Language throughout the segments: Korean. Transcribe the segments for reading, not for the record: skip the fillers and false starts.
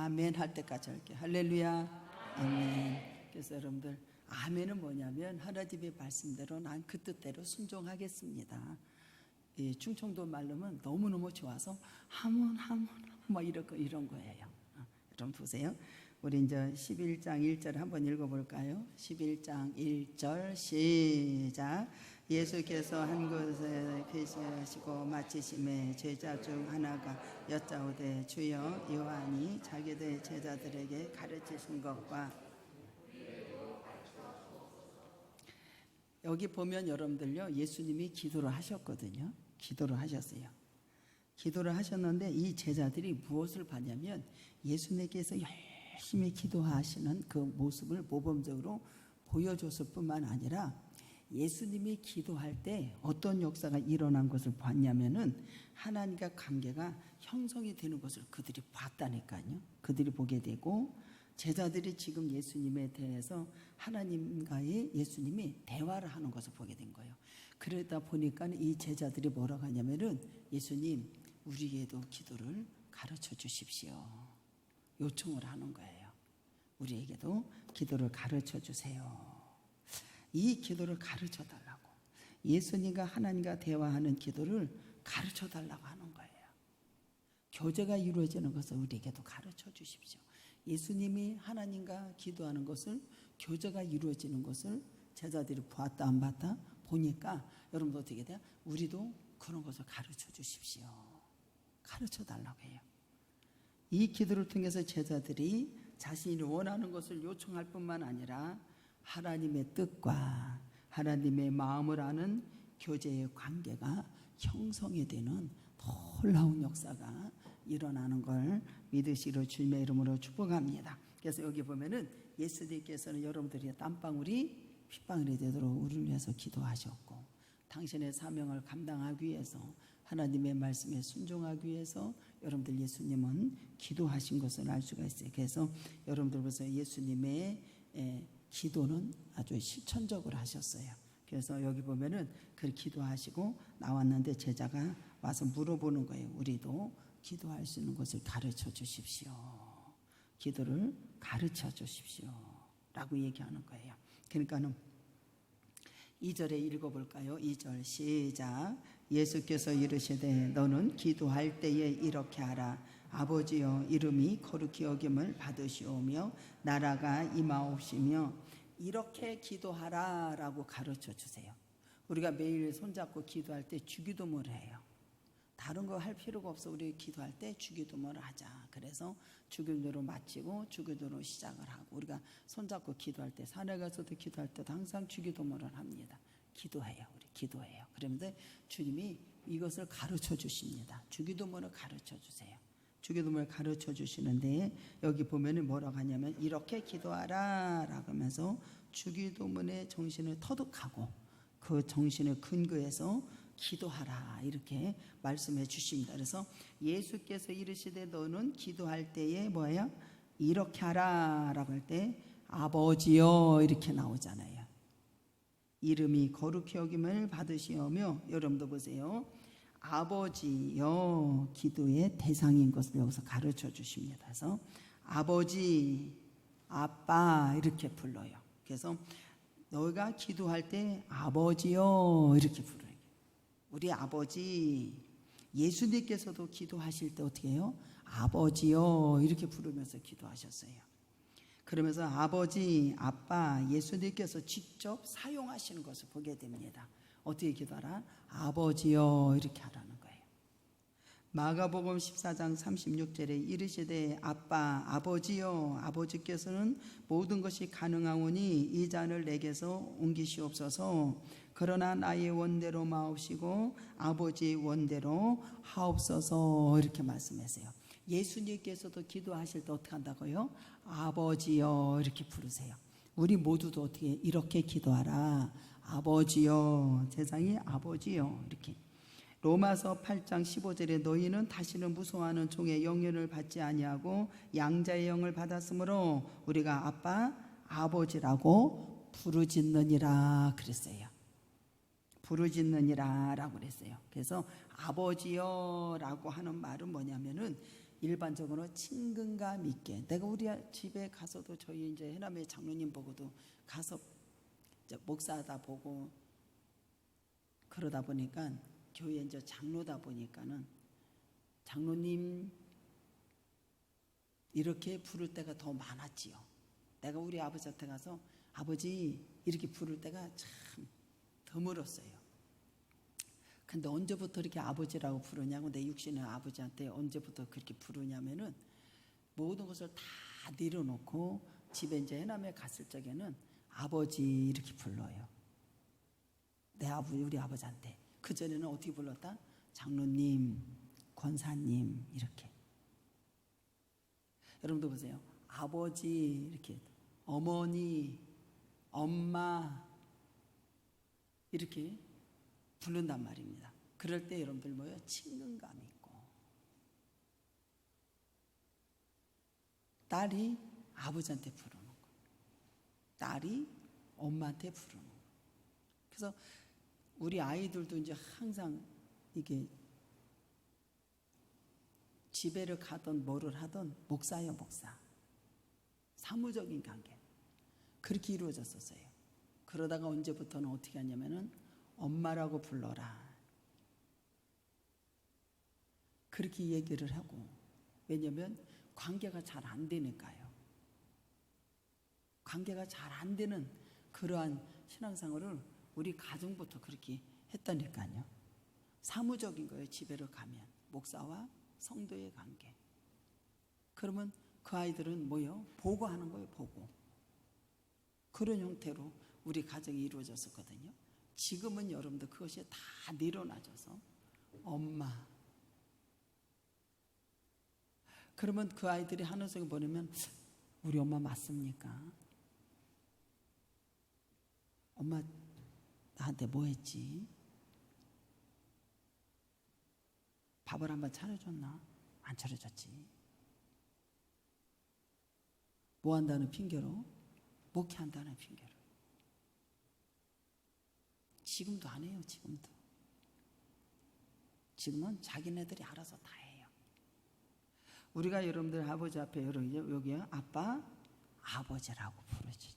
아멘 할 때까지 할게요. 할렐루야. 아멘. 그래서 여러분들 아멘은 뭐냐면 하나님의 말씀대로 난 그 뜻대로 순종하겠습니다. 이 충청도 말로는 너무너무 좋아서 하문 막 이런 거예요. 여러분 보세요. 우리 이제 11장 1절 한번 읽어볼까요? 11장 1절 시작. 예수께서 한 곳에 계시고 마치심에 제자 중 하나가 여짜오되 주여 요한이 자기들 제자들에게 가르치신 것과 여기 보면 여러분들요 예수님이 기도를 하셨거든요. 기도를 하셨어요. 기도를 하셨는데 이 제자들이 무엇을 봤냐면 예수님께서 열심히 기도하시는 그 모습을 모범적으로 보여줬을 뿐만 아니라 예수님이 기도할 때 어떤 역사가 일어난 것을 봤냐면은 하나님과 관계가 형성이 되는 것을 그들이 봤다니까요. 그들이 보게 되고 제자들이 지금 예수님에 대해서 하나님과의 예수님이 대화를 하는 것을 보게 된 거예요. 그러다 보니까 이 제자들이 뭐라고 하냐면은 예수님 우리에게도 기도를 가르쳐 주십시오. 요청을 하는 거예요. 우리에게도 기도를 가르쳐 주세요. 이 기도를 가르쳐 달라고. 예수님과 하나님과 대화하는 기도를 가르쳐 달라고 하는 거예요. 교제가 이루어지는 것을 우리에게도 가르쳐 주십시오. 예수님이 하나님과 기도하는 것을 교제가 이루어지는 것을 제자들이 보았다 안 봤다 보니까 여러분 어떻게 돼요? 우리도 그런 것을 가르쳐 주십시오. 가르쳐 달라고 해요. 이 기도를 통해서 제자들이 자신이 원하는 것을 요청할 뿐만 아니라 하나님의 뜻과 하나님의 마음을 아는 교제의 관계가 형성이 되는 놀라운 역사가 일어나는 걸 믿으시기를 주님의 이름으로 축복합니다. 그래서 여기 보면은 예수님께서는 여러분들의 땀방울이 핏방울이 되도록 우리를 위해서 기도하셨고 당신의 사명을 감당하기 위해서 하나님의 말씀에 순종하기 위해서 여러분들 예수님은 기도하신 것을 알 수가 있어요. 그래서 여러분들 보세요. 예수님의 기도는 아주 실천적으로 하셨어요. 그래서 여기 보면은 그 기도하시고 나왔는데 제자가 와서 물어보는 거예요. 우리도 기도할 수 있는 것을 가르쳐 주십시오. 기도를 가르쳐 주십시오. 라고 얘기하는 거예요. 그러니까는 2절에 읽어볼까요? 2절 시작. 예수께서 이르시되 너는 기도할 때에 이렇게 하라. 아버지여 이름이 거룩히 여김을 받으시오며 나라가 임하옵시며 이렇게 기도하라 라고 가르쳐 주세요. 우리가 매일 손잡고 기도할 때 주기도문을 해요. 다른 거 할 필요가 없어. 우리 기도할 때 주기도문을 하자. 그래서 주기도로 마치고 주기도로 시작을 하고 우리가 손잡고 기도할 때 산에 가서도 기도할 때도 항상 주기도문을 합니다. 기도해요. 우리 기도해요. 그런데 주님이 이것을 가르쳐 주십니다. 주기도문을 가르쳐 주세요. 주기도문을 가르쳐 주시는데 여기 보면은 뭐라고 하냐면 이렇게 기도하라 라고 하면서 주기도문의 정신을 터득하고 그 정신을 근거해서 기도하라 이렇게 말씀해 주십니다. 그래서 예수께서 이르시되 너는 기도할 때에 뭐예요? 이렇게 하라 라고 할 때 아버지여 이렇게 나오잖아요. 이름이 거룩히 여김을 받으시오며 여러분도 보세요. 아버지여 기도의 대상인 것을 여기서 가르쳐 주십니다. 그래서 아버지, 아빠 이렇게 불러요. 그래서 너희가 기도할 때 아버지여 이렇게 불러요. 우리 아버지 예수님께서도 기도하실 때 어떻게 해요? 아버지여 이렇게 부르면서 기도하셨어요. 그러면서 아버지, 아빠 예수님께서 직접 사용하시는 것을 보게 됩니다. 어떻게 기도하라? 아버지여 이렇게 하라는 거예요. 마가복음 14장 36절에 이르시되 아빠 아버지여 아버지께서는 모든 것이 가능하오니 이 잔을 내게서 옮기시옵소서. 그러나 나의 원대로 마옵시고 아버지의 원대로 하옵소서 이렇게 말씀하세요. 예수님께서도 기도하실 때 어떻게 한다고요? 아버지여 이렇게 부르세요. 우리 모두도 어떻게 이렇게 기도하라. 아버지여 세상이 아버지여 이렇게. 로마서 8장 15절에 너희는 다시는 무서워하는 종의 영연을 받지 아니하고 양자의 영을 받았으므로 우리가 아빠 아버지라고 부르짖느니라 그랬어요. 부르짖느니라 라고 그랬어요. 그래서 아버지여 라고 하는 말은 뭐냐면은 일반적으로 친근감 있게, 내가 우리 집에 가서도 저희 이제 해남의 장로님 보고도 가서 목사하다 보고 그러다 보니까 교회 이제 장로다 보니까는 장로님 이렇게 부를 때가 더 많았지요. 내가 우리 아버지한테 가서 아버지 이렇게 부를 때가 참 드물었어요. 근데 언제부터 이렇게 아버지라고 부르냐고, 내 육신의 아버지한테 언제부터 그렇게 부르냐면은 모든 것을 다 내려놓고 집에 이제 해남에 갔을 적에는 아버지 이렇게 불러요. 내 아버지, 우리 아버지한테. 그전에는 어떻게 불렀다? 장로님, 권사님 이렇게. 여러분도 보세요. 아버지 이렇게, 어머니, 엄마 이렇게 부른단 말입니다. 그럴 때 여러분들 뭐예요? 친근감이 있고, 딸이 아버지한테 부르는 거, 딸이 엄마한테 부르는 거. 그래서 우리 아이들도 이제 항상 이게 집에를 가든 뭐를 하든 목사요 목사, 사무적인 관계 그렇게 이루어졌었어요. 그러다가 언제부터는 어떻게 하냐면은 엄마라고 불러라 그렇게 얘기를 하고, 왜냐면 관계가 잘 안 되니까요. 관계가 잘 안 되는 그러한 신앙생활을 우리 가정부터 그렇게 했다니까요. 사무적인 거예요. 집에를 가면 목사와 성도의 관계. 그러면 그 아이들은 뭐예요? 보고하는 거예요. 보고. 그런 형태로 우리 가정이 이루어졌었거든요. 지금은 여러분들 그것이 다 내려놔져서 엄마. 그러면 그 아이들이 하는 속에 보내면 우리 엄마 맞습니까? 엄마 나한테 뭐 했지? 밥을 한번 차려줬나? 안 차려줬지. 뭐 한다는 핑계로? 목회한다는 핑계로. 지금도 안 해요. 지금은 자기네들이 알아서 다 해요. 우리가 여러분들 아버지 앞에 여기요 아빠, 아버지라고 부르지.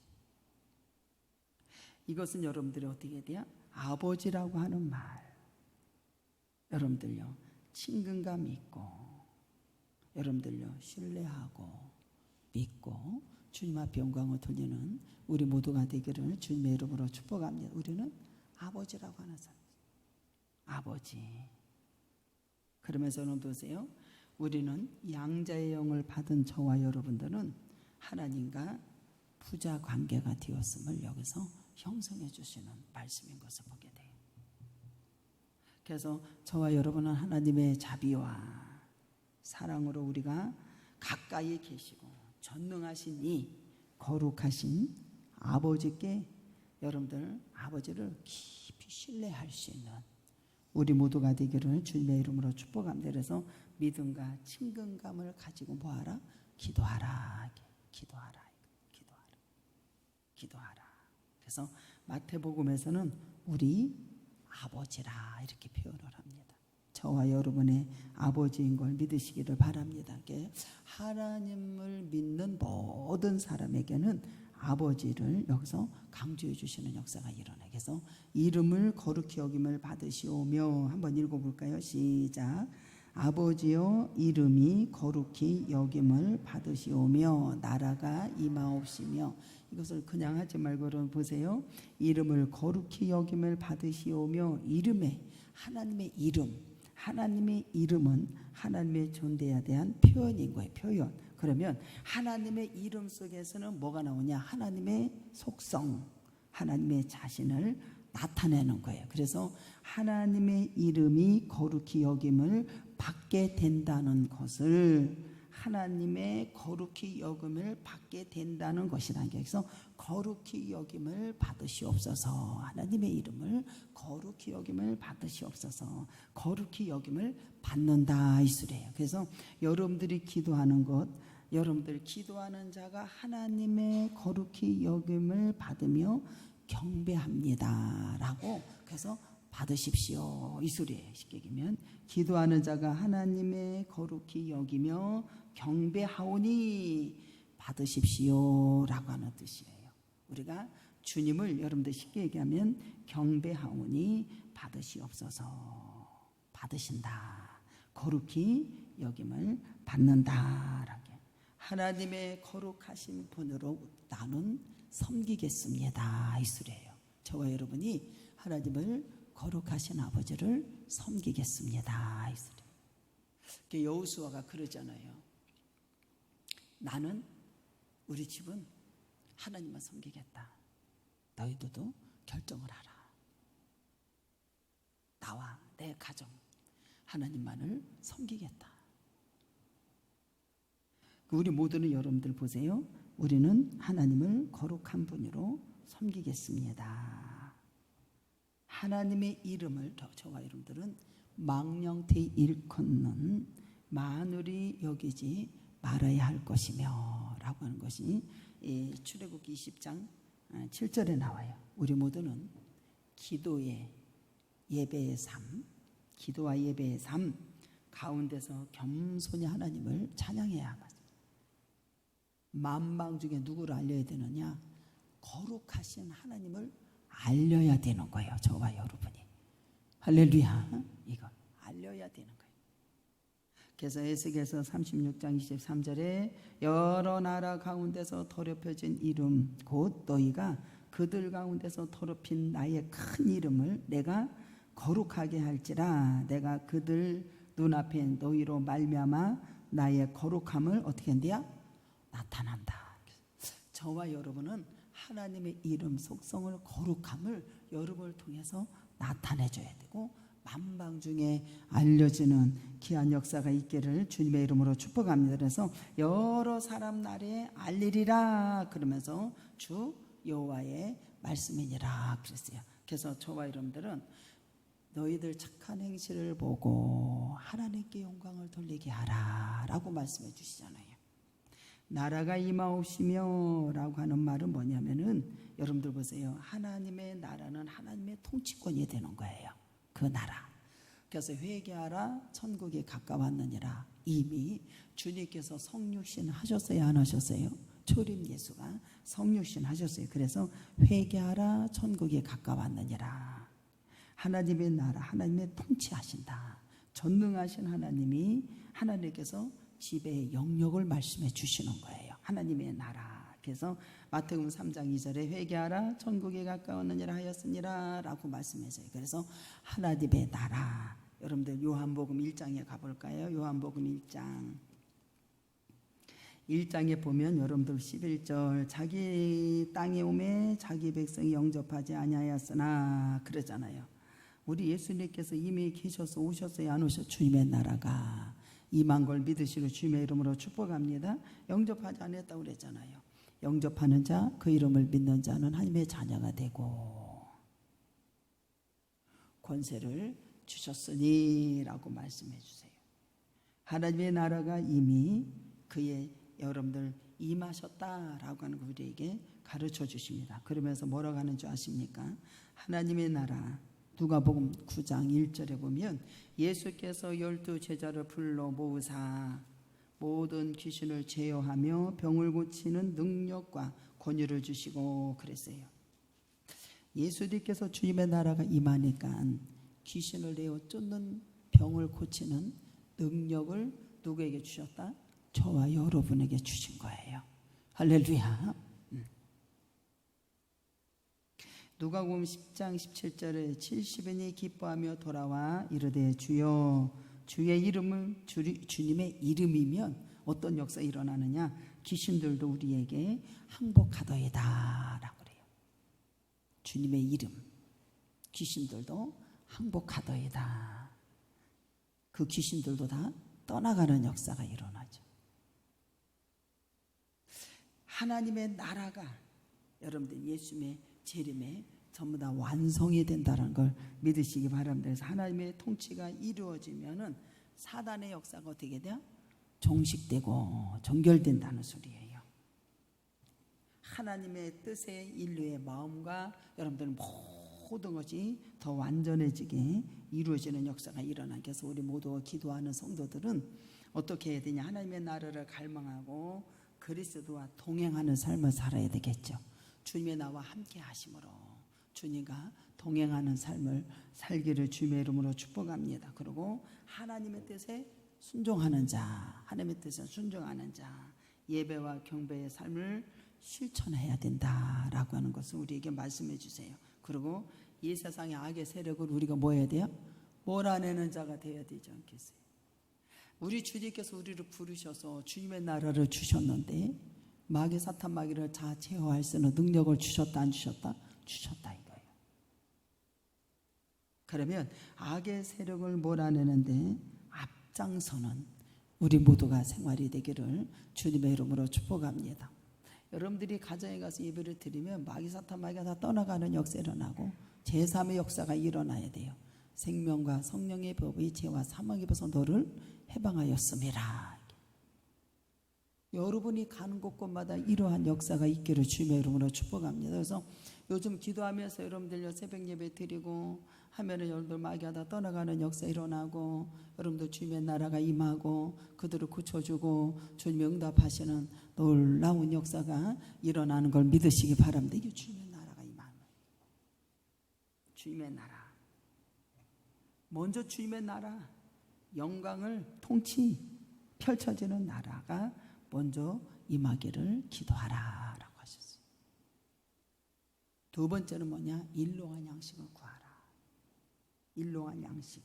이것은 여러분들이 어떻게 돼요? 아버지라고 하는 말. 여러분들요 친근감 있고, 여러분들요 신뢰하고 믿고 주님 앞에 영광을 돌리는 우리 모두가 되기를 주님의 이름으로 축복합니다. 우리는 아버지라고 하는 사람. 아버지. 그러면서 여러분 보세요. 우리는 양자의 영을 받은 저와 여러분들은 하나님과 부자 관계가 되었음을 여기서 형성해 주시는 말씀인 것을 보게 돼요. 그래서 저와 여러분은 하나님의 자비와 사랑으로 우리가 가까이 계시고 전능하신 이 거룩하신 아버지께 여러분들 아버지를 깊이 신뢰할 수 있는 우리 모두가 되기를 주님의 이름으로 축복합니다. 그래서 믿음과 친근감을 가지고 뭐하라? 기도하라. 그래서 마태복음에서는 우리 아버지라 이렇게 표현을 합니다. 저와 여러분의 아버지인 걸 믿으시기를 바랍니다. 하나님을 믿는 모든 사람에게는 아버지를 여기서 강조해 주시는 역사가 일어나요. 그래서 이름을 거룩히 여김을 받으시오며, 한번 읽어볼까요? 시작. 아버지여 이름이 거룩히 여김을 받으시오며 나라가 임하옵시며. 이것을 그냥 하지 말고 여러분 보세요. 이름을 거룩히 여김을 받으시오며, 이름에 하나님의 이름, 하나님의 이름은 하나님의 존재에 대한 표현인 거예요. 표현. 그러면 하나님의 이름 속에서는 뭐가 나오냐? 하나님의 속성, 하나님의 자신을 나타내는 거예요. 그래서 하나님의 이름이 거룩히 여김을 받게 된다는 것을, 하나님의 거룩히 여김을 받게 된다는 것이라는 게, 그래서 거룩히 여김을 받으시옵소서. 하나님의 이름을 거룩히 여김을 받으시옵소서. 거룩히 여김을 받는다 이 소리예요. 그래서 여러분들이 기도하는 것, 여러분들 기도하는 자가 하나님의 거룩히 여김을 받으며 경배합니다라고 그래서 받으십시오. 이 소리예요. 쉽게 얘기하면 기도하는 자가 하나님의 거룩히 여기며 경배하오니 받으십시오라고 하는 뜻이에요. 우리가 주님을 여러분들 쉽게 얘기하면 경배하오니 받으시옵소서. 받으신다. 거룩히 여김을 받는다라고. 하나님의 거룩하신 분으로 나는 섬기겠습니다. 이 소리예요. 저와 여러분이 하나님을 거룩하신 아버지를 섬기겠습니다. 이 소리. 여호수아가 그러잖아요. 나는 우리 집은 하나님만 섬기겠다. 너희들도 결정을 하라. 나와 내 가정 하나님만을 섬기겠다. 우리 모두는 여러분들 보세요. 우리는 하나님을 거룩한 분으로 섬기겠습니다. 하나님의 이름을 저와 여러분들은 망령되 일컫는 만울이 여기지 말아야 할 것이며 라고 하는 것이 출애굽기 20장 7절에 나와요. 우리 모두는 기도의 예배의 삶, 기도와 예배의 삶 가운데서 겸손히 하나님을 찬양해야 하겠습니다. 만방 중에 누구를 알려야 되느냐? 거룩하신 하나님을 알려야 되는 거예요. 저와 여러분이. 할렐루야. 이거 알려야 되는 거예요. 그래서 에스겔서 36장 23절에 여러 나라 가운데서 더럽혀진 이름 곧 너희가 그들 가운데서 더럽힌 나의 큰 이름을 내가 거룩하게 할지라 내가 그들 눈앞에 너희로 말미암아 나의 거룩함을 어떻게 한대요? 나타난다. 저와 여러분은 하나님의 이름 속성을 거룩함을 여러분을 통해서 나타내줘야 되고 만방 중에 알려지는 귀한 역사가 있기를 주님의 이름으로 축복합니다. 그래서 여러 사람 나라에 알리리라 그러면서 주 여호와의 말씀이니라 그랬어요. 그래서 저와 여러분들은 너희들 착한 행실을 보고 하나님께 영광을 돌리게 하라 라고 말씀해 주시잖아요. 나라가 임하옵시며 라고 하는 말은 뭐냐면은 여러분들 보세요. 하나님의 나라는 하나님의 통치권이 되는 거예요. 그 나라. 그래서 회개하라 천국이 가까웠느니라. 이미 주님께서 성육신 하셨어요 안 하셨어요? 초림 예수가 성육신 하셨어요. 그래서 회개하라 천국이 가까웠느니라. 하나님의 나라 하나님의 통치하신다. 전능하신 하나님이 하나님께서 지배의 영역을 말씀해 주시는 거예요. 하나님의 나라. 그래서 마태복음 3장 2절에 회개하라 천국에 가까웠느니라 하였으니라 라고 말씀해서요. 그래서 하나님의 나라. 여러분들 요한복음 1장에 가볼까요? 요한복음 1장에 보면 여러분들 11절 자기 땅에 오매 자기 백성이 영접하지 아니하였으나 그러잖아요. 우리 예수님께서 이미 계셔서 오셨어요 안 오셨어요? 주님의 나라가 임한 걸 믿으시고 주님의 이름으로 축복합니다. 영접하지 않았다고 그랬잖아요. 영접하는 자, 그 이름을 믿는 자는 하나님의 자녀가 되고 권세를 주셨으니 라고 말씀해 주세요. 하나님의 나라가 이미 그의 여러분들 임하셨다라고 하는 거 우리에게 가르쳐 주십니다. 그러면서 뭐라고 하는 줄 아십니까? 하나님의 나라 누가복음 9장 1절에 보면 예수께서 12 제자를 불러 모으사 모든 귀신을 제어하며 병을 고치는 능력과 권유를 주시고 그랬어요. 예수님께서 주님의 나라가 임하니까 귀신을 내어 쫓는 병을 고치는 능력을 누구에게 주셨다? 저와 여러분에게 주신 거예요. 할렐루야. 누가복음 10장 17절에 70인이 기뻐하며 돌아와 이르되 주여 주의 이름을 주님의 이름이면 어떤 역사 일어나느냐? 귀신들도 우리에게 항복하더이다 라고 그래요. 주님의 이름 귀신들도 항복하더이다. 그 귀신들도 다 떠나가는 역사가 일어나죠. 하나님의 나라가 여러분들 예수님의 재림에 전부 다 완성이 된다는 걸 믿으시기 바랍니다. 그래서 하나님의 통치가 이루어지면은 사단의 역사가 어떻게 돼요? 종식되고 종결된다는 소리예요. 하나님의 뜻에 인류의 마음과 여러분들 모든 것이 더 완전해지게 이루어지는 역사가 일어나게 해서 우리 모두 기도하는 성도들은 어떻게 해야 되냐? 하나님의 나라를 갈망하고 그리스도와 동행하는 삶을 살아야 되겠죠. 주님의 나와 함께 하심으로 주님과 동행하는 삶을 살기를 주님의 이름으로 축복합니다. 그리고 하나님의 뜻에 순종하는 자, 하나님의 뜻에 순종하는 자, 예배와 경배의 삶을 실천해야 된다라고 하는 것을 우리에게 말씀해 주세요. 그리고 이 세상의 악의 세력을 우리가 뭐 해야 돼요? 몰아내는 자가 되어야 되지 않겠어요? 우리 주님께서 우리를 부르셔서 주님의 나라를 주셨는데 마귀 사탄 마귀를 다 제어할 수 있는 능력을 주셨다 안 주셨다? 주셨다 이거예요. 그러면 악의 세력을 몰아내는데 앞장서는 우리 모두가 생활이 되기를 주님의 이름으로 축복합니다. 여러분들이 가정에 가서 예배를 드리면 마귀 사탄 마귀가 다 떠나가는 역사 일어나고 제3의 역사가 일어나야 돼요. 생명과 성령의 법의 죄와 사망의 법에서 너를 해방하였음이라. 여러분이 가는 곳곳마다 이러한 역사가 있기를 주님의 이름으로 축복합니다. 그래서 요즘 기도하면서 여러분들 새벽 예배 드리고 하면은 여러분들 마귀가 다 떠나가는 역사 일어나고 여러분들 주님의 나라가 임하고 그들을 고쳐주고 주님의 응답하시는 놀라운 역사가 일어나는 걸 믿으시기 바랍니다. 이게 주님의 나라가 임하는 거예요. 주님의 나라. 먼저 주님의 나라, 영광을 통치 펼쳐지는 나라가 먼저 임하기를 기도하라 라고 하셨어요. 두 번째는 뭐냐? 일용할 양식을 구하라. 일용할 양식.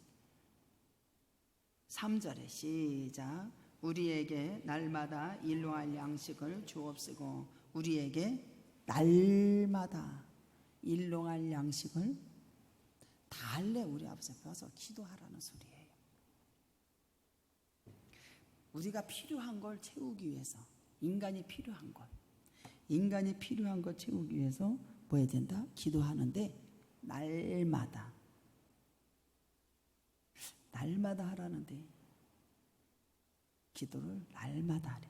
3절에 시작. 우리에게 날마다 일용할 양식을 주옵시고 우리에게 날마다 일용할 양식을 달래 우리 아버지 앞에 와서 기도하라는 소리예요. 우리가 필요한 걸 채우기 위해서 인간이 필요한 걸 채우기 위해서 뭐 해야 된다? 기도하는데 날마다 하라는데 기도를 날마다 하래.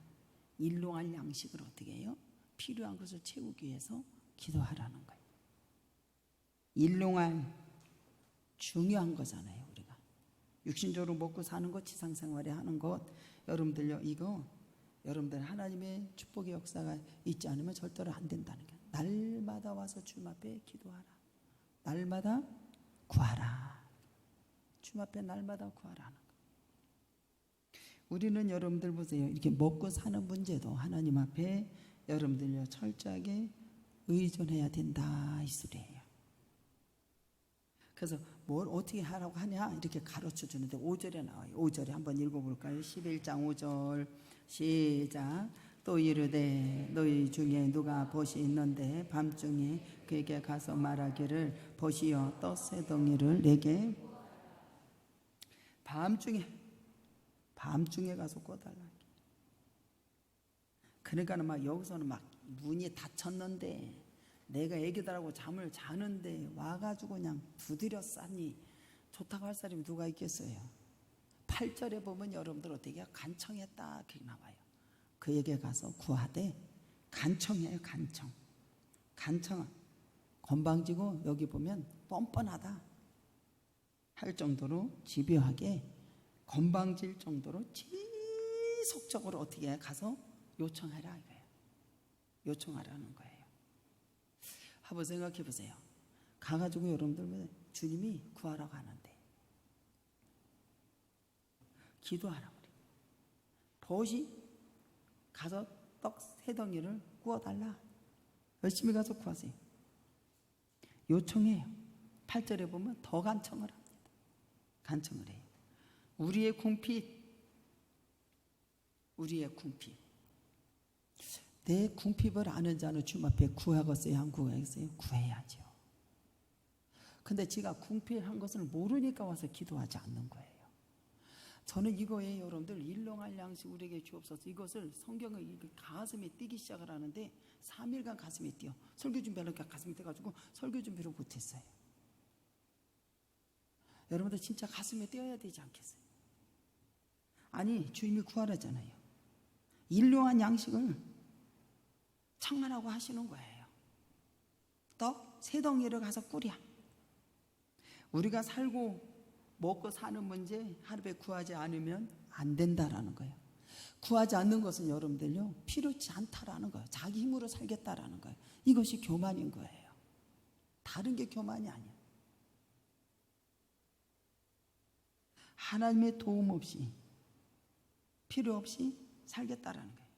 일용할 양식을 어떻게 해요? 필요한 것을 채우기 위해서 기도하라는 거예요. 일용할 중요한 거잖아요. 우리가 육신적으로 먹고 사는 것, 지상생활에 하는 것, 여러분들요, 이거 여러분들 하나님의 축복의 역사가 있지 않으면 절대로 안 된다는 거예요. 날마다 와서 주님 앞에 기도하라. 날마다 구하라. 주님 앞에 날마다 구하라 하는 거예요. 우리는 여러분들 보세요. 이렇게 먹고 사는 문제도 하나님 앞에 여러분들요 철저하게 의존해야 된다 이 소리예요. 그래서 뭘 어떻게 하라고 하냐 이렇게 가르쳐 주는데 5절에 나와요. 5절에 한번 읽어볼까요? 11장 5절 시작. 또 이르되 너희 중에 누가 벗이 있는데 밤중에 그에게 가서 말하기를 벗이여 떡 세 덩이를 내게 밤중에 가서 꿔달라. 그러니까는 막 여기서는 막 문이 닫혔는데 내가 애기들하고 잠을 자는데 와가지고 그냥 두드려 싸니 좋다고 할 사람이 누가 있겠어요? 8절에 보면 여러분들 어떻게 간청했다 그렇게 나와요. 그에게 가서 구하되 간청해요. 간청 건방지고 여기 보면 뻔뻔하다 할 정도로 집요하게 건방질 정도로 지속적으로 어떻게 가서 요청해라 이거예요. 요청하라는 거예요. 한번 생각해 보세요. 가가지고 여러분들 주님이 구하라고 하는데 기도하라 그래. 벗이 가서 떡 세 덩이를 구워달라. 열심히 가서 구하세요. 요청해요. 8절에 보면 더 간청을 합니다. 간청을 해요. 우리의 궁핍 내 궁핍을 아는 자는 주님 앞에 구하겠어요? 안 구하겠어요? 구해야죠. 근데 제가 궁핍한 것을 모르니까 와서 기도하지 않는 거예요. 저는 이거예요. 여러분들 일용할 양식 우리에게 주옵소서. 이것을 성경을 가슴에 뛰기 시작을 하는데 3일간 가슴에 뛰어. 설교 준비하니까 가슴이 뛰어가지고 설교 준비를 못했어요. 여러분들 진짜 가슴에 뛰어야 되지 않겠어요? 아니 주님이 구하라잖아요. 일용한 양식을 창만하고 하시는 거예요. 떡 세 덩이를 가서 꾸랴. 우리가 살고 먹고 사는 문제 하루에 구하지 않으면 안 된다라는 거예요. 구하지 않는 것은 여러분들요, 필요치 않다라는 거예요. 자기 힘으로 살겠다라는 거예요. 이것이 교만인 거예요. 다른 게 교만이 아니에요. 하나님의 도움 없이, 필요 없이 살겠다라는 거예요.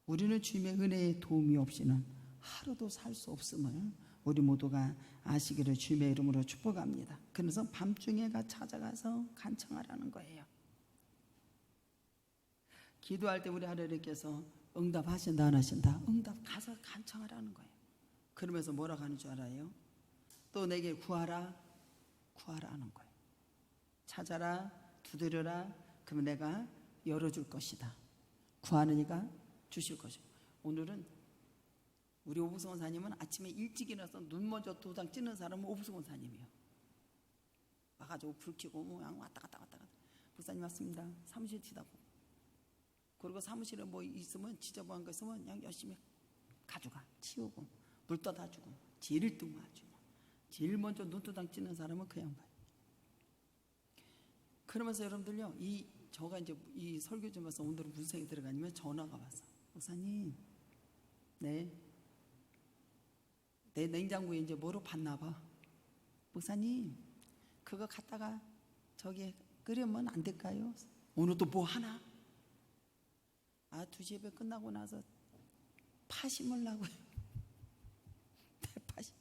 우리는 주님의 은혜의 도움이 없이는 하루도 살 수 없음을 우리 모두가 아시기를 주님의 이름으로 축복합니다. 그래서 밤중에가 찾아가서 간청하라는 거예요. 기도할 때 우리 하나님께서 응답하신다 안 하신다? 응답, 가서 간청하라는 거예요. 그러면서 뭐라고 하는 줄 알아요? 또 내게 구하라, 구하라 하는 거예요. 찾아라, 두드려라, 그러면 내가 열어줄 것이다. 구하는 이가 주실 것이고. 오늘은 우리 오부성 원사님은 아침에 일찍 일어나서 눈 먼저 도장 찌는 사람은 오부성 원사님이에요. 와가지고 불 켜고 그냥 왔다 갔다. 목사님 왔습니다. 사무실 치다고. 그리고 사무실에 뭐 있으면 지저분한 거 있으면 그냥 열심히 가져가, 치우고 물 떠다 주고 제일 뚱하죠. 제일 먼저 눈도장 찌는 사람은 그 양반. 그러면서 여러분들요, 저가 이제 이 설교 좀 와서 오늘은 무슨 생각이 들어가냐면 전화가 왔어. 목사님, 네, 내 냉장고에 이제 뭐로 봤나 봐. 목사님, 그거 갖다가 저기 끓이면 안 될까요? 오늘 또 뭐 하나? 2시 예배 끝나고 나서 파 심으려고요. 대파 심.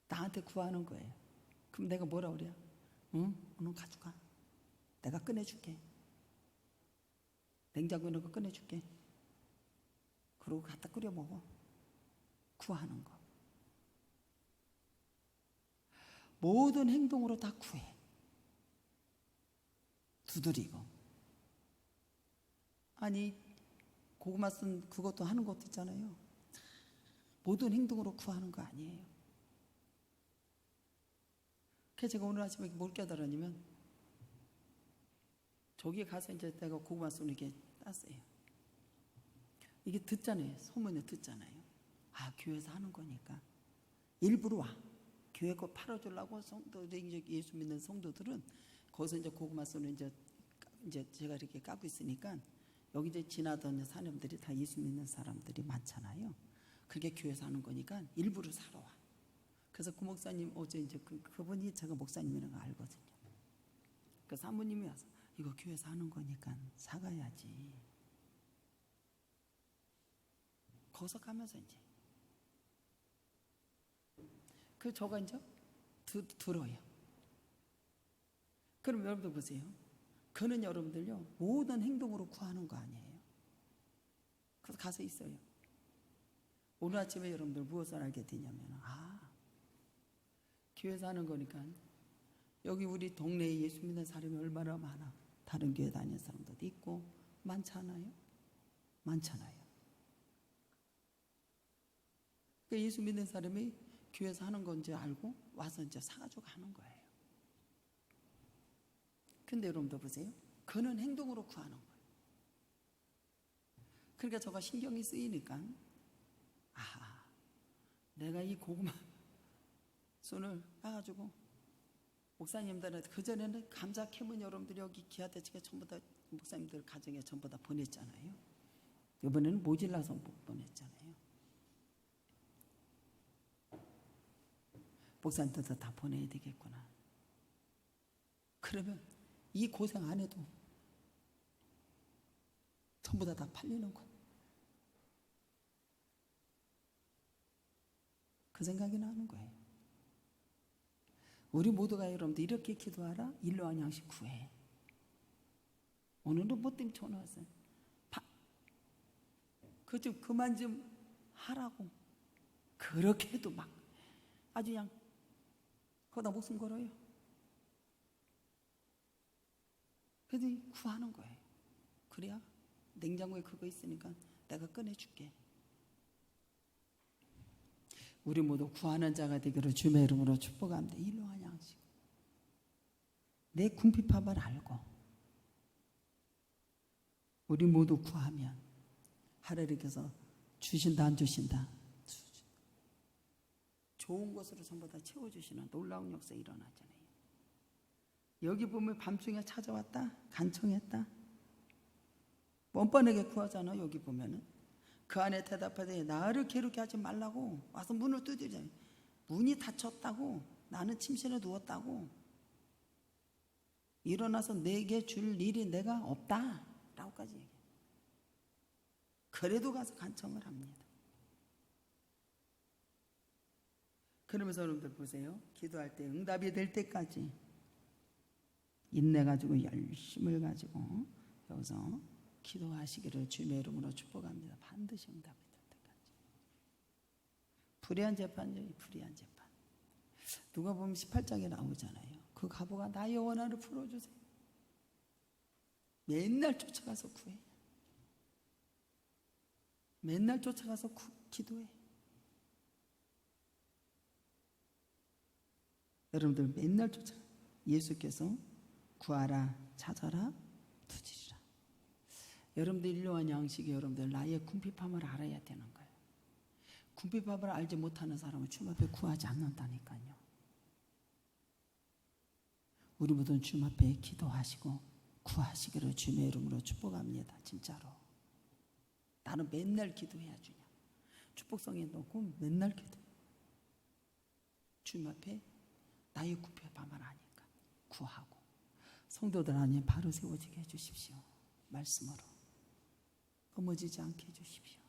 나한테 구하는 거예요. 그럼 내가 뭐라 그래요? 응? 오늘 가져가. 내가 꺼내줄게. 냉장고에 넣은 거 꺼내줄게. 그러고 갖다 끓여 먹어. 구하는 거. 모든 행동으로 다 구해. 두드리고. 아니, 고구마 쓴 그것도 하는 것도 있잖아요. 모든 행동으로 구하는 거 아니에요. 그래서 제가 오늘 아침에 뭘 깨달았냐면, 저기에 가서 이제 내가 고구마 쏜 이렇게 땄어요. 이게 듣잖아요. 소문에 듣잖아요. 교회에서 하는 거니까. 일부러 와. 교회 거 팔아주려고 성도들, 예수 믿는 성도들은 거기서 이제 고구마 쏘는 이제 제가 이렇게 까고 있으니까 여기 이제 지나던 사람들이 다 예수 믿는 사람들이 많잖아요. 그게 교회에서 하는 거니까 일부러 사러 와. 그래서 그 목사님 어제 이제 그분이 제가 목사님이라는 거 알거든요. 그 사모님이 와서 이거 교회에서 하는 거니까 사가야지. 거기서 가면서 이제 저가 이제 들어요. 그럼 여러분들 보세요. 그는 여러분들요, 모든 행동으로 구하는 거 아니에요. 그래서 가서 있어요. 오늘 아침에 여러분들 무엇을 알게 되냐면, 교회에서 하는 거니까 여기 우리 동네에 예수 믿는 사람이 얼마나 많아. 다른 교회 다니는 사람들도 있고 많잖아요. 많잖아요. 그러니까 예수 믿는 사람이 교회에서 하는 건지 알고 와서 이제 사가지고 가는 거예요. 근데 여러분들 보세요. 그는 행동으로 구하는 거예요. 그러니까 저가 신경이 쓰이니까, 내가 이 고구마 손을 까가지고 목사님들한테, 그전에는 감자 캐면 여러분들이 여기 기아대치가 전부 다 목사님들 가정에 전부 다 보냈잖아요. 이번에는 모질라서 못 보냈잖아요. 목사님들도 다 보내야 되겠구나. 그러면 이 고생 안 해도 전부 다 팔리는 거. 그 생각이 나는 거예요. 우리 모두가 여러분들 이렇게 기도하라. 일로한 양식 구해. 오늘은 뭐 때문에 전화 왔어요. 그거 좀 그만 좀 하라고. 그렇게 해도 막 아주 그냥 거기다 목숨 걸어요. 그래서 구하는 거예요. 그래야 냉장고에 그거 있으니까 내가 꺼내줄게. 우리 모두 구하는 자가 되기를 주의 이름으로 축복합니다. 일로한 양식. 내 궁핍함을 알고 우리 모두 구하면 하나님께서 주신다 안 주신다? 좋은 것으로 전부 다 채워주시는 놀라운 역사 일어나잖아요. 여기 보면 밤중에 찾아왔다, 간청했다, 뻔뻔하게 구하잖아. 여기 보면은 그 안에 대답하되 나를 괴롭게 하지 말라고 와서 문을 두드리잖아요. 문이 닫혔다고, 나는 침실에 누웠다고, 일어나서 내게 줄 일이 내가 없다 라고까지 얘기해요. 그래도 가서 간청을 합니다. 그러면서 여러분들 보세요. 기도할 때 응답이 될 때까지 인내 가지고 열심을 가지고 여기서 기도하시기를 주님의 이름으로 축복합니다. 반드시 응답이 될 때까지. 불의한 재판이에요. 불의한 재판. 누가 보면 18장에 나오잖아요. 그 가보가 나의 원한을 풀어주세요. 맨날 쫓아가서 구해. 맨날 쫓아가서 기도해. 여러분들 맨날 쫓아가. 예수께서 구하라, 찾아라, 두드리라. 여러분들 일용할 양식이 여러분들 나의 궁핍함을 알아야 되는 거예요. 궁핍함을 알지 못하는 사람은 주님 앞에 구하지 않는다니까요. 우리 모두 주님 앞에 기도하시고 구하시기를 주님의 이름으로 축복합니다. 진짜로. 나는 맨날 기도해야 주냐. 축복성에 넣고 맨날 기도해. 주님 앞에 나의 궁핍함을 아니까 구하고 성도들 안에 바로 세워지게 해주십시오. 말씀으로 넘어지지 않게 해주십시오.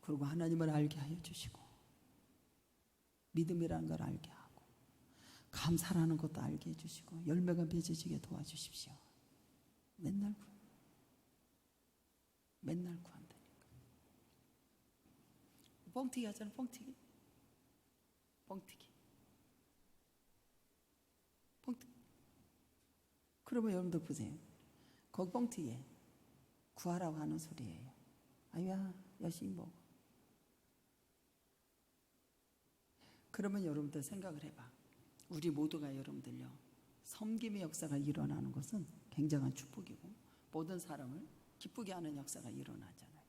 그리고 하나님을 알게 하여 주시고 믿음이라는 걸 알게 하고 감사라는 것도 알게 해주시고 열매가 맺어지게 도와주십시오. 맨날 구한다니까. 뻥튀기 하잖아. 뻥튀기. 그러면 여러분들 보세요. 거기 뻥튀기에 구하라고 하는 소리예요. 아유야 열심히 먹어. 그러면 여러분들 생각을 해봐. 우리 모두가 여러분들요, 섬김의 역사가 일어나는 것은 굉장한 축복이고 모든 사람을 기쁘게 하는 역사가 일어나잖아요.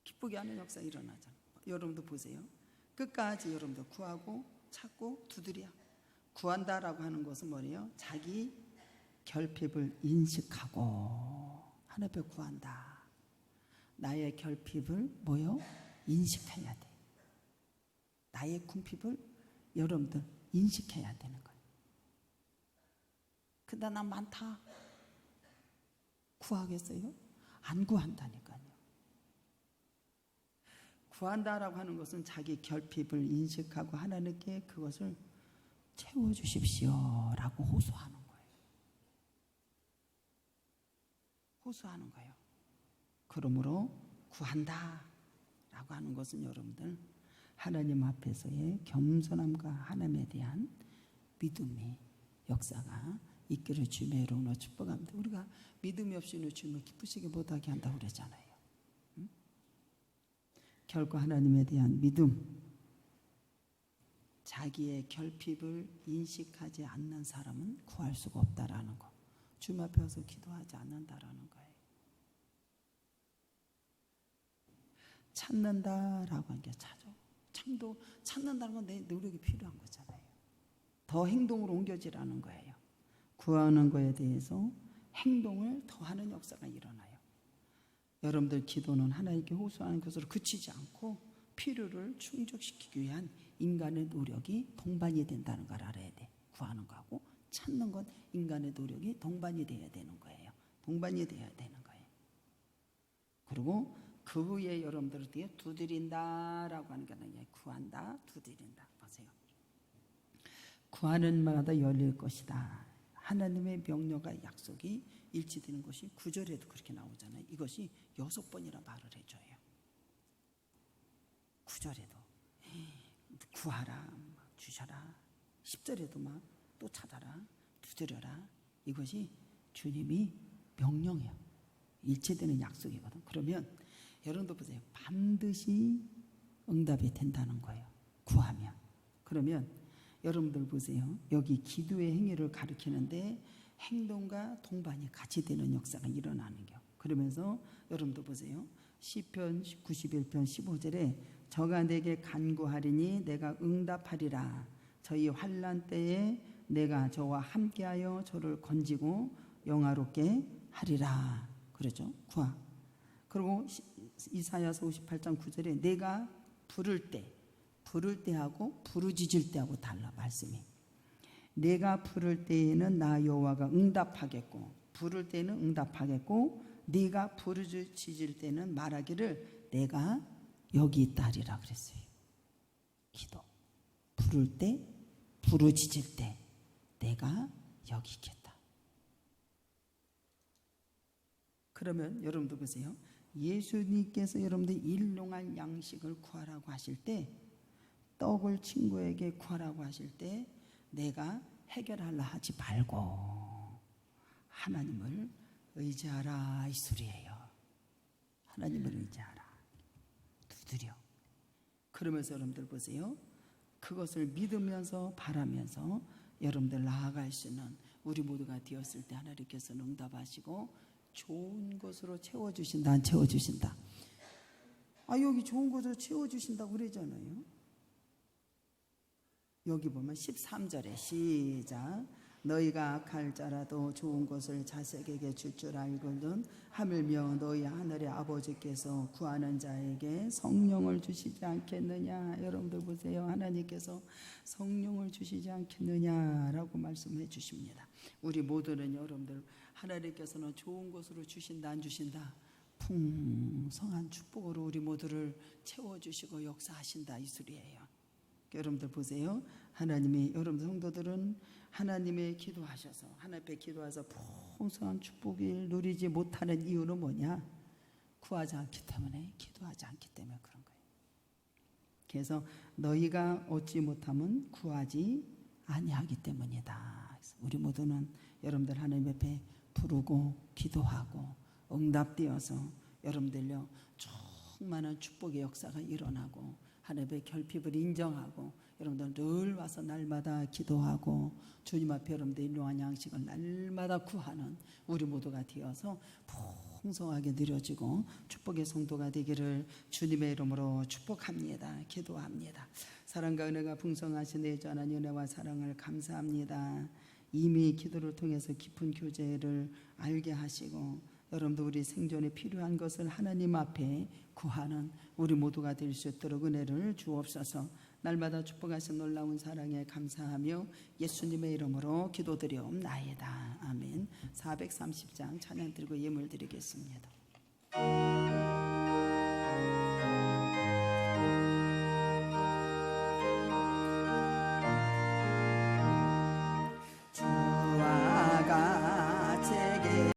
기쁘게 하는 역사가 일어나잖아요. 여러분들 보세요. 끝까지 여러분들 구하고 찾고 두드려. 구한다라고 하는 것은 뭐예요? 자기 결핍을 인식하고 하나님 앞에 구한다. 나의 결핍을 뭐요? 인식해야 돼. 나의 궁핍을 여러분들 인식해야 되는 거예요. 근데 난 많다. 구하겠어요? 안 구한다니까요. 구한다라고 하는 것은 자기 결핍을 인식하고 하나님께 그것을 채워주십시오라고 호소하는 거예요. 호소하는 거예요. 그러므로 구한다라고 하는 것은 여러분들 하나님 앞에서의 겸손함과 하나님에 대한 믿음의 역사가 있기를 주님의 이름으로 축복합니다. 우리가 믿음이 없이는 주님을 기쁘시게 못하게 한다고 그러잖아요. 응? 결코 하나님에 대한 믿음, 자기의 결핍을 인식하지 않는 사람은 구할 수가 없다라는 거. 주님 앞에 와서 기도하지 않는다라는 거예요. 찾는다라고 하는 게 찾아. 참도 찾는다는 건 내 노력이 필요한 거잖아요. 더 행동으로 옮겨지라는 거예요. 구하는 거에 대해서 행동을 더하는 역사가 일어나요. 여러분들 기도는 하나님께 호소하는 것으로 그치지 않고 필요를 충족시키기 위한 인간의 노력이 동반이 된다는 걸 알아야 돼. 구하는 거하고 찾는 것, 인간의 노력이 동반이 돼야 되는 거예요. 동반이 돼야 되는 거예요. 그리고 그 후에 여러분들 뒤에 두드린다라고 하는 게 아니라 구한다, 두드린다. 보세요. 구하는 마다 열릴 것이다. 하나님의 명령과 약속이 일치되는 것이 9절에도 그렇게 나오잖아요. 이것이 6번이라 말을 해줘요. 9절에도 구하라, 주셔라. 10절에도 막 또 찾아라, 두드려라. 이것이 주님이 명령이에요. 일치되는 약속이거든. 그러면 여러분도 보세요. 반드시 응답이 된다는 거예요. 구하면. 그러면 여러분들 보세요. 여기 기도의 행위를 가리키는데 행동과 동반이 같이 되는 역사가 일어나는 거. 그러면서 여러분도 보세요. 시편 91편 15절에 저가 내게 간구하리니 내가 응답하리라. 저희 환난 때에 내가 저와 함께하여 저를 건지고 영화롭게 하리라. 그러죠. 구하. 그리고 이사야서 58장 9절에 내가 부를 때하고 부르짖을 때하고 달라 말씀이. 내가 부를 때에는 나 여호와가 응답하겠고, 부를 때는 응답하겠고, 네가 부르짖을 때는 말하기를 내가 여기 있다리라 그랬어요. 기도. 부를 때, 부르짖을 때 내가 여기 있겠다. 그러면 여러분도 보세요. 예수님께서 여러분들 일용할 양식을 구하라고 하실 때, 떡을 친구에게 구하라고 하실 때 내가 해결하려 하지 말고 하나님을 의지하라 이 소리예요. 하나님을 의지하라. 두드려. 그러면서 여러분들 보세요. 그것을 믿으면서 바라면서 여러분들 나아갈 수 있는 우리 모두가 되었을 때 하나님께서는 응답하시고 좋은 것으로 채워주신다. 안 채워주신다. 여기 좋은 것으로 채워주신다고 그러잖아요. 여기 보면 13절에 시작. 너희가 악할 자라도 좋은 것을 자식에게 줄 줄 알거든 하물며 너희 하늘의 아버지께서 구하는 자에게 성령을 주시지 않겠느냐. 여러분들 보세요. 하나님께서 성령을 주시지 않겠느냐라고 말씀해 주십니다. 우리 모두는 여러분들 하나님께서는 좋은 것으로 주신다 안 주신다? 풍성한 축복으로 우리 모두를 채워주시고 역사하신다 이 소리예요. 여러분들 보세요. 하나님이 여러분 성도들은 하나님의 기도하셔서 하나님 앞에 기도해서 풍성한 축복을 누리지 못하는 이유는 뭐냐? 구하지 않기 때문에, 기도하지 않기 때문에 그런 거예요. 그래서 너희가 얻지 못하면 구하지 아니하기 때문이다. 우리 모두는 여러분들 하나님 앞에 부르고 기도하고 응답되어서 여러분들요 충만한 축복의 역사가 일어나고 하나님의 결핍을 인정하고 여러분들 늘 와서 날마다 기도하고 주님 앞에 여러분들 일용할 양식을 날마다 구하는 우리 모두가 되어서 풍성하게 누려지고 축복의 성도가 되기를 주님의 이름으로 축복합니다. 기도합니다. 사랑과 은혜가 풍성하신 내 주 하나님 은혜와 사랑을 감사합니다. 이미 기도를 통해서 깊은 교제를 알게 하시고 여러분들 우리 생존에 필요한 것을 하나님 앞에 구하는 우리 모두가 될 수 있도록 은혜를 주옵소서. 날마다 축복하신 놀라운 사랑에 감사하며 예수님의 이름으로 기도드리옵나이다. 아멘. 430장 찬양 드리고 예물 드리겠습니다.